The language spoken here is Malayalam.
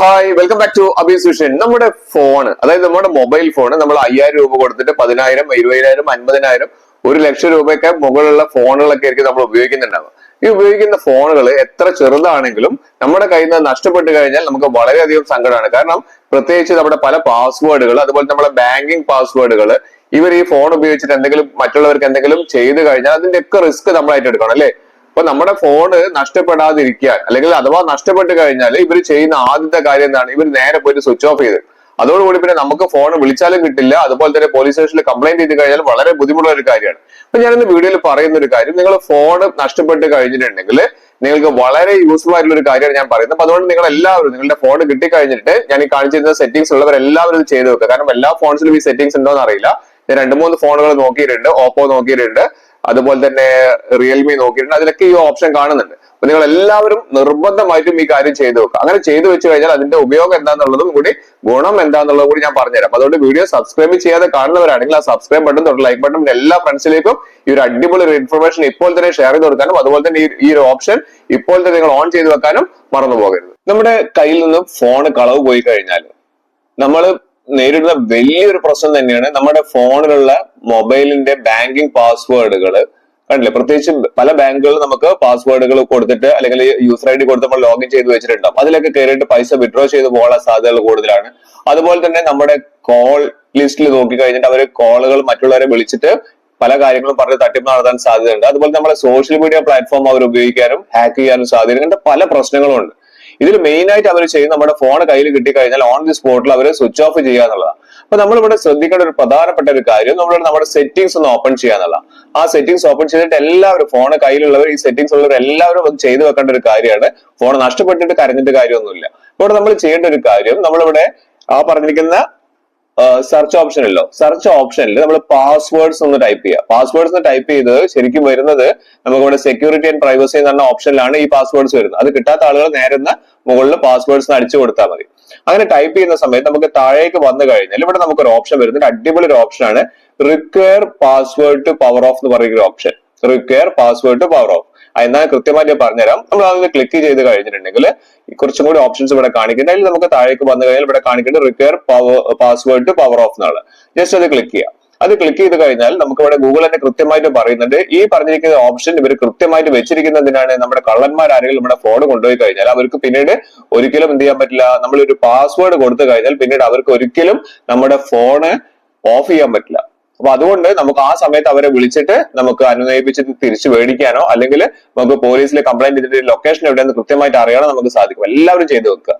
Hi, welcome back to Abees vision. നമ്മുടെ ഫോണ്, അതായത് നമ്മുടെ മൊബൈൽ ഫോണ് നമ്മൾ 5000 രൂപ കൊടുത്തിട്ട് 10,000, 20,000, 50,000, 1,00,000 രൂപയൊക്കെ മുകളിലുള്ള ഫോണുകളൊക്കെ ആയിരിക്കും നമ്മൾ ഉപയോഗിക്കുന്നുണ്ടാവുക. ഈ ഉപയോഗിക്കുന്ന ഫോണുകൾ എത്ര ചെറുതാണെങ്കിലും നമ്മുടെ കയ്യിൽ നിന്ന് നഷ്ടപ്പെട്ട് കഴിഞ്ഞാൽ നമുക്ക് വളരെയധികം സങ്കടമാണ്. കാരണം പ്രത്യേകിച്ച് നമ്മുടെ പല പാസ്വേഡുകൾ, അതുപോലെ നമ്മുടെ ബാങ്കിങ് പാസ്വേഡുകൾ, ഇവർ ഈ ഫോൺ ഉപയോഗിച്ചിട്ട് എന്തെങ്കിലും മറ്റുള്ളവർക്ക് എന്തെങ്കിലും ചെയ്തു കഴിഞ്ഞാൽ അതിന്റെയൊക്കെ റിസ്ക് നമ്മളായിട്ട് എടുക്കണം, അല്ലേ? അപ്പൊ നമ്മുടെ ഫോണ് നഷ്ടപ്പെടാതിരിക്കാൻ, അല്ലെങ്കിൽ അഥവാ നഷ്ടപ്പെട്ട് കഴിഞ്ഞാൽ ഇവർ ചെയ്യുന്ന ആദ്യത്തെ കാര്യം എന്താണ്? ഇവർ നേരെ പോയിട്ട് സ്വിച്ച് ഓഫ് ചെയ്ത്, അതോടുകൂടി പിന്നെ നമുക്ക് ഫോൺ വിളിച്ചാലും കിട്ടില്ല. അതുപോലെ തന്നെ പോലീസ് സ്റ്റേഷനിൽ കംപ്ലൈന്റ് ചെയ്ത് കഴിഞ്ഞാൽ വളരെ ബുദ്ധിമുട്ടുള്ള ഒരു കാര്യമാണ്. അപ്പൊ ഞാനിന്ന് വീഡിയോയിൽ പറയുന്ന ഒരു കാര്യം, നിങ്ങൾ ഫോൺ നഷ്ടപ്പെട്ട് കഴിഞ്ഞിട്ടുണ്ടെങ്കിൽ നിങ്ങൾക്ക് വളരെ യൂസ്ഫുൾ ആയിട്ടുള്ള ഒരു കാര്യമാണ് ഞാൻ പറയുന്നത്. അപ്പൊ അതുകൊണ്ട് നിങ്ങൾ എല്ലാവരും നിങ്ങളുടെ ഫോൺ കിട്ടിക്കഴിഞ്ഞിട്ട് ഞാൻ ഈ കാണിച്ചിരുന്ന സെറ്റിംഗ്സ് ഉള്ളവരെല്ലാവരും ഇത് ചെയ്ത് വെക്കുക. കാരണം എല്ലാ ഫോൺസിലും ഈ സെറ്റിംഗ്സ് ഉണ്ടോ എന്ന് അറിയില്ല. ഞാൻ 2-3 ഫോണുകൾ നോക്കിയിട്ടുണ്ട്, ഓപ്പോ നോക്കിയിട്ടുണ്ട്, അതുപോലെ തന്നെ റിയൽമി നോക്കിയിട്ടുണ്ട്. അതിലൊക്കെ ഈ ഓപ്ഷൻ കാണുന്നുണ്ട്. അപ്പൊ നിങ്ങൾ എല്ലാവരും നിർബന്ധമായിട്ടും ഈ കാര്യം ചെയ്തു വെക്കുക. അങ്ങനെ ചെയ്തു വെച്ച് കഴിഞ്ഞാൽ അതിന്റെ ഉപയോഗം എന്താണെന്നുള്ളതും കൂടി, ഗുണം എന്താണെന്നുള്ളതും കൂടി ഞാൻ പറഞ്ഞുതരാം. അതുകൊണ്ട് വീഡിയോ സബ്സ്ക്രൈബ് ചെയ്യാതെ കാണുന്നവരാണെങ്കിൽ ആ സബ്സ്ക്രൈബ് ബട്ടൺ തൊട്ട് ലൈക്ക് ബട്ടൺ എല്ലാ ഫ്രണ്ട്സിലേക്കും ഈ ഒരു അടിപൊളി ഒരു ഇൻഫർമേഷൻ ഇപ്പോൾ തന്നെ ഷെയർ ചെയ്ത് കൊടുക്കാനും, അതുപോലെ തന്നെ ഈ ഒരു ഓപ്ഷൻ ഇപ്പോൾ തന്നെ നിങ്ങൾ ഓൺ ചെയ്ത് വെക്കാനും മറന്നു പോകരുത്. നമ്മുടെ കയ്യിൽ നിന്ന് ഫോൺ കളവ് പോയി കഴിഞ്ഞാൽ നമ്മൾ നേരിടുന്ന വലിയൊരു പ്രശ്നം തന്നെയാണ് നമ്മുടെ ഫോണിലുള്ള മൊബൈലിന്റെ ബാങ്കിങ് പാസ്വേഡുകൾ. കണ്ടില്ലേ, പ്രത്യേകിച്ച് പല ബാങ്കുകളിൽ നമുക്ക് പാസ്വേഡുകൾ കൊടുത്തിട്ട് അല്ലെങ്കിൽ യൂസർ ഐ ഡി കൊടുത്ത് നമ്മൾ ലോഗിൻ ചെയ്ത് വെച്ചിട്ടുണ്ടാവും. അതിലൊക്കെ കയറിയിട്ട് പൈസ വിഡ്രോ ചെയ്ത് പോകാനുള്ള സാധ്യതകൾ കൂടുതലാണ്. അതുപോലെ തന്നെ നമ്മുടെ കോൾ ലിസ്റ്റിൽ നോക്കി കഴിഞ്ഞിട്ട് അവർ കോളുകൾ മറ്റുള്ളവരെ വിളിച്ചിട്ട് പല കാര്യങ്ങളും പറഞ്ഞ് തട്ടിപ്പ് നടത്താൻ സാധ്യതയുണ്ട്. അതുപോലെ നമ്മുടെ സോഷ്യൽ മീഡിയ പ്ലാറ്റ്ഫോം അവർ ഉപയോഗിക്കാനും ഹാക്ക് ചെയ്യാനും സാധ്യത. ഇങ്ങനത്തെ പല പ്രശ്നങ്ങളും ഉണ്ട്. ഇതിൽ മെയിൻ ആയിട്ട് അവർ ചെയ്യുന്ന, നമ്മുടെ ഫോൺ കയ്യിൽ കിട്ടിക്കഴിഞ്ഞാൽ ഓൺ ദി സ്പോട്ടിൽ അവർ സ്വിച്ച് ഓഫ് ചെയ്യുക എന്നുള്ളതാണ്. അപ്പൊ നമ്മളിവിടെ ശ്രദ്ധിക്കേണ്ട ഒരു പ്രധാനപ്പെട്ട ഒരു കാര്യം, നമ്മളിവിടെ നമ്മുടെ സെറ്റിംഗ്സ് ഒന്ന് ഓപ്പൺ ചെയ്യുക എന്നുള്ളതാണ്. ആ സെറ്റിംഗ്സ് ഓപ്പൺ ചെയ്തിട്ട് എല്ലാവരും, ഫോൺ കയ്യിലുള്ളവർ, ഈ സെറ്റിംഗ്സ് ഉള്ളവർ എല്ലാവരും അത് ചെയ്തു വെക്കേണ്ട ഒരു കാര്യമാണ്. ഫോൺ നഷ്ടപ്പെട്ടിട്ട് കരഞ്ഞിട്ട് കാര്യമൊന്നുമില്ല. ഇവിടെ നമ്മൾ ചെയ്യേണ്ട ഒരു കാര്യം, നമ്മളിവിടെ ആ പറഞ്ഞിരിക്കുന്ന സെർച്ച് ഓപ്ഷൻ ഉണ്ടല്ലോ, സെർച്ച് ഓപ്ഷനിൽ നമ്മൾ പാസ്വേഡ്സ് ഒന്ന് ടൈപ്പ് ചെയ്യുക. പാസ്വേഡ്സ് ടൈപ്പ് ചെയ്ത് ശരിക്കും വരുന്നത് നമുക്കിവിടെ സെക്യൂരിറ്റി ആൻഡ് പ്രൈവസി എന്ന് പറഞ്ഞ ഓപ്ഷനിലാണ് ഈ പാസ്വേഡ്സ് വരുന്നത്. അത് കിട്ടാത്ത ആളുകൾ നേരെ മുകളിൽ പാസ്വേഡ്സ് അടിച്ചു കൊടുത്താൽ മതി. അങ്ങനെ ടൈപ്പ് ചെയ്യുന്ന സമയത്ത് നമുക്ക് താഴേക്ക് വന്നു കഴിഞ്ഞാൽ ഇവിടെ നമുക്കൊരു ഓപ്ഷൻ വരുന്നത്, അടിപൊളി ഒരു ഓപ്ഷനാണ്, require password to power off എന്ന് പറയുന്ന ഒരു option. Require password to power off എന്നാൽ കൃത്യമായിട്ട് പറഞ്ഞുതരാം. നമ്മൾ അത് ക്ലിക്ക് ചെയ്ത് കഴിഞ്ഞിട്ടുണ്ടെങ്കിൽ കുറച്ചും കൂടി ഓപ്ഷൻസ് ഇവിടെ കാണിക്കുന്നുണ്ട്. അതിൽ നമുക്ക് താഴേക്ക് വന്നു കഴിഞ്ഞാൽ ഇവിടെ കാണിക്കേണ്ടത് require password to power off എന്നാണ്. ജസ്റ്റ് അത് ക്ലിക്ക് ചെയ്യാം. അത് ക്ലിക്ക് ചെയ്ത് കഴിഞ്ഞാൽ നമുക്ക് ഇവിടെ ഗൂഗിൾ തന്നെ കൃത്യമായിട്ട് പറയുന്നുണ്ട്, ഈ പറഞ്ഞിരിക്കുന്ന ഓപ്ഷൻ ഇവർ കൃത്യമായിട്ട് വെച്ചിരിക്കുന്നതിനാണ്. നമ്മുടെ കള്ളന്മാർ ആരെങ്കിലും നമ്മുടെ ഫോൺ കൊണ്ടുപോയി കഴിഞ്ഞാൽ അവർക്ക് പിന്നീട് ഒരിക്കലും എന്ത് ചെയ്യാൻ പറ്റില്ല. നമ്മളൊരു പാസ്വേഡ് കൊടുത്തു കഴിഞ്ഞാൽ പിന്നീട് അവർക്ക് ഒരിക്കലും നമ്മുടെ ഫോണ് ഓഫ് ചെയ്യാൻ പറ്റില്ല. അപ്പൊ അതുകൊണ്ട് നമുക്ക് ആ സമയത്ത് അവരെ വിളിച്ചിട്ട് നമുക്ക് അനുനയിപ്പിച്ചിട്ട് തിരിച്ചു മേടിക്കാനോ അല്ലെങ്കിൽ നമുക്ക് പോലീസിൽ കംപ്ലൈന്റ് ചെയ്തിട്ട് ലൊക്കേഷൻ എവിടെയെന്ന് കൃത്യമായിട്ട് അറിയാനോ നമുക്ക് സാധിക്കും. എല്ലാവരും ചെയ്തു വെക്കുക.